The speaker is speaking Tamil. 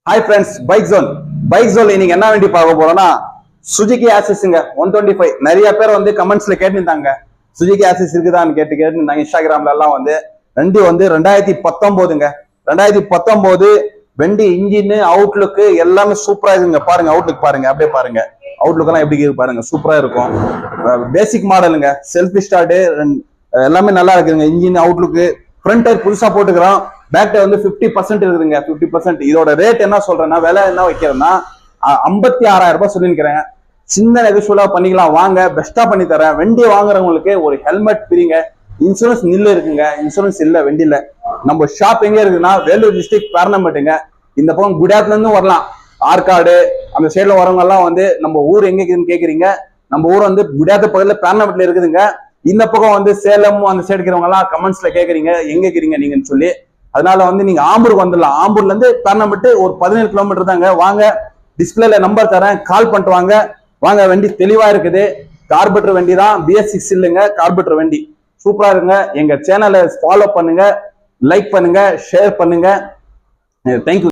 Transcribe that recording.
ஹாய் ஃப்ரெண்ட்ஸ், பைக் ஜோன் இன்னைக்கு என்ன வேண்டி பார்க்க போறோம்னா சுஜுகி ஆக்சஸ்ங்க 125. நிறைய பேர் வந்து கமெண்ட்ஸ்ல கேட்டுருந்தாங்க சுஜுகி ஆக்சஸ் இருக்குதான்னு கேட்டுருந்தாங்க. இன்ஸ்டாகிராம்ல எல்லாம் வந்து வண்டி வந்து 2019ங்க. 2019 வண்டி இன்ஜின் அவுட்லுக்கு எல்லாமே சூப்பரா இருக்குங்க. பாருங்க அவுட்லுக் பாருங்க, அப்படியே பாருங்க அவுட்லுக் எல்லாம் எப்படி இருக்கு பாருங்க, சூப்பரா இருக்கும். பேசிக் மாடலுங்க, செல்ஃபி ஸ்டார்ட் எல்லாமே நல்லா இருக்குங்க. இன்ஜின் அவுட்லுக்கு ஃப்ரண்ட் டயர் புதுசா போட்டுக்கிறோம். பேக் டயர் வந்து 50% இருக்குதுங்க. 50%. இதோட ரேட் என்ன சொல்றேன்னா, விலை என்ன வைக்கிறேன்னா 56,000 ரூபாய் சொல்லிருக்கிறேன். சின்ன நெகோஷியலா பண்ணிக்கலாம், வாங்க பெஸ்டா பண்ணி தரேன். வண்டி வாங்குறவங்களுக்கு ஒரு ஹெல்மெட் ஃப்ரீங்க. இன்சூரன்ஸ் நில்லு இருக்குங்க. இன்சூரன்ஸ் இல்ல வண்டியில. நம்ம ஷாப் எங்க இருக்குன்னா வேலூர் டிஸ்ட்ரிக்ட் பேரணம்பேட்டுங்க. இந்த பக்கம் குடியாத்துல இருந்து வரலாம். ஆற்காடு அந்த சைட்ல வரவங்க எல்லாம் வந்து நம்ம ஊர் எங்க இருக்குதுன்னு கேக்குறீங்க. நம்ம ஊர் வந்து குடியாத்த பக்கத்துல பேரணம்பேட்டுல இருக்குதுங்க. இந்த பக்கம் வந்து சேலம் அந்த சைடு இருக்கிறவங்க எல்லாம் கமெண்ட்ஸ்ல கேக்குறீங்க எங்க இருக்கிறீங்க நீங்கன்னு சொல்லி. அதனால வந்து நீங்க ஆம்பூருக்கு வந்துடலாம். ஆம்பூர்ல இருந்து பேரணம்பேட்டு ஒரு 17 கிலோமீட்டர் தாங்க. வாங்க, டிஸ்பிளேல நம்பர் தரேன், கால் பண்ணிட்டு வாங்க. வாங்க, வண்டி தெளிவா இருக்குது. கார்பெட்டர் வண்டி தான், BS6 இல்லைங்க, கார்பெட்டர் வண்டி. சூப்பரா இருங்க. எங்க சேனலை ஃபாலோ பண்ணுங்க, லைக் பண்ணுங்க, ஷேர் பண்ணுங்க. தேங்க்யூ.